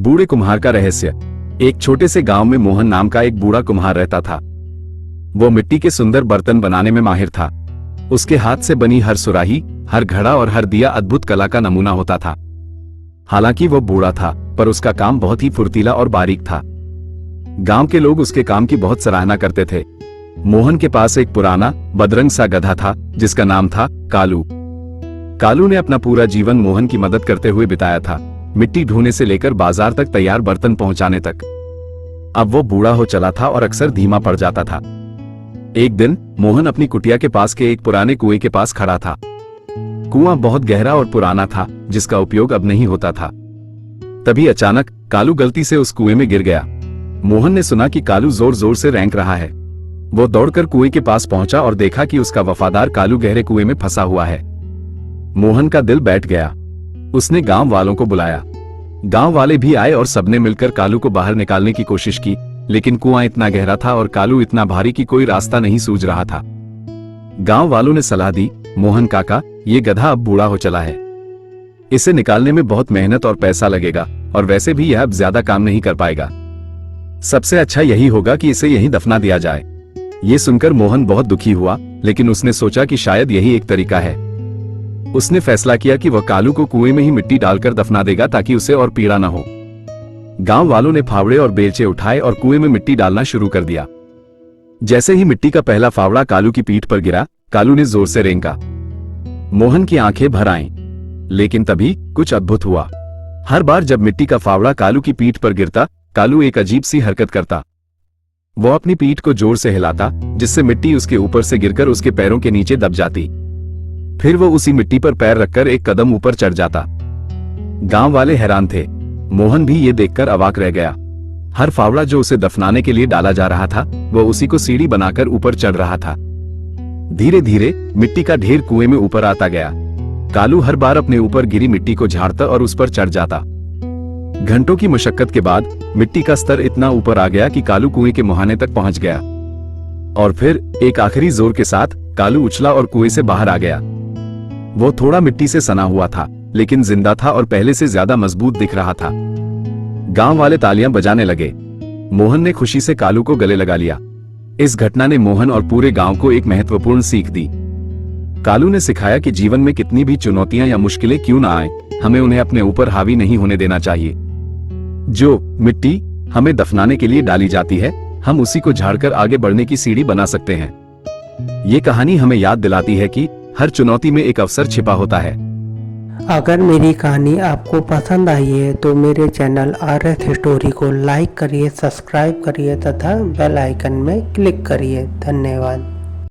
बूढ़े कुम्हार का रहस्य। एक छोटे से गांव में मोहन नाम का एक बूढ़ा कुम्हार रहता था। वो मिट्टी के सुंदर बर्तन बनाने में माहिर था। उसके हाथ से बनी हर सुराही, हर घड़ा और हर दिया अद्भुत कला का नमूना होता था। हालांकि वो बूढ़ा था, पर उसका काम बहुत ही फुर्तीला और बारीक था। गांव के लोग उसके काम की बहुत सराहना करते थे। मोहन के पास एक पुराना बदरंग सा गधा था, जिसका नाम था कालू। कालू ने अपना पूरा जीवन मोहन की मदद करते हुए बिताया था, मिट्टी ढूंढने से लेकर बाजार तक तैयार बर्तन पहुंचाने तक। अब वो बूढ़ा हो चला था और अक्सर धीमा पड़ जाता था। एक दिन मोहन अपनी कुटिया के पास के एक पुराने कुएं के पास खड़ा था। कुआं बहुत गहरा और पुराना था, जिसका उपयोग अब नहीं होता था। तभी अचानक कालू गलती से उस कुएं में गिर गया। मोहन ने सुना कि कालू जोर जोर से रेंक रहा है। वो दौड़कर कुएं के पास पहुंचा और देखा कि उसका वफादार कालू गहरे कुएं में फंसा हुआ है। मोहन का दिल बैठ गया। उसने गांव वालों को बुलाया। गांव वाले भी आए और सबने मिलकर कालू को बाहर निकालने की कोशिश की, लेकिन कुआं इतना गहरा था और कालू इतना भारी कि कोई रास्ता नहीं सूझ रहा था। गांव वालों ने सलाह दी, मोहन काका, ये गधा अब बूढ़ा हो चला है। इसे निकालने में बहुत मेहनत और पैसा लगेगा, और वैसे भी यह अब ज्यादा काम नहीं कर पाएगा। सबसे अच्छा यही होगा कि इसे यहीं दफना दिया जाए। ये सुनकर मोहन बहुत दुखी हुआ, लेकिन उसने सोचा कि शायद यही एक तरीका है। उसने फैसला किया कि वह कालू को कुएं में ही मिट्टी डालकर दफना देगा, ताकि उसे और पीड़ा न हो। गांव वालों ने फावड़े और बेलचे उठाए और कुएं में मिट्टी डालना शुरू कर दिया। जैसे ही मिट्टी का पहला फावड़ा कालू की पीठ पर गिरा, कालू ने जोर से रेंका। मोहन की आंखें भर आईं। लेकिन तभी कुछ अद्भुत हुआ। हर बार जब मिट्टी का फावड़ा कालू की पीठ पर गिरता, कालू एक अजीब सी हरकत करता। वो अपनी पीठ को जोर से हिलाता, जिससे मिट्टी उसके ऊपर से गिरकर उसके पैरों के नीचे दब जाती। फिर वो उसी मिट्टी पर पैर रखकर एक कदम ऊपर चढ़ जाता। गांव वाले हैरान थे। मोहन भी ये देखकर अवाक रह गया। हर फावड़ा जो उसे दफनाने के लिए डाला जा रहा था, वो उसी को सीढ़ी बनाकर ऊपर चढ़ रहा था। धीरे धीरे मिट्टी का ढेर कुएं में ऊपर आता गया। कालू हर बार अपने ऊपर गिरी मिट्टी को झाड़ता और उस पर चढ़ जाता। घंटों की मशक्कत के बाद मिट्टी का स्तर इतना ऊपर आ गया कि कालू कुएं के मुहाने तक पहुंच गया। और फिर एक आखिरी जोर के साथ कालू उछला और कुएं से बाहर आ गया। वो थोड़ा मिट्टी से सना हुआ था, लेकिन जिंदा था और पहले से ज्यादा मजबूत दिख रहा था। गांव वाले तालियां बजाने लगे। मोहन ने खुशी से कालू को गले लगा लिया। इस घटना ने मोहन और पूरे गांव को एक महत्वपूर्ण सीख दी। कालू ने सिखाया कि जीवन में कितनी भी चुनौतियां या मुश्किलें क्यों ना आए, हमें उन्हें अपने ऊपर हावी नहीं होने देना चाहिए। जो मिट्टी हमें दफनाने के लिए डाली जाती है, हम उसी को झाड़कर आगे बढ़ने की सीढ़ी बना सकते हैं। ये कहानी हमें याद दिलाती है कि हर चुनौती में एक अवसर छिपा होता है। अगर मेरी कहानी आपको पसंद आई है तो मेरे चैनल RS स्टोरी को लाइक करिए, सब्सक्राइब करिए तथा बेल आइकन में क्लिक करिए। धन्यवाद।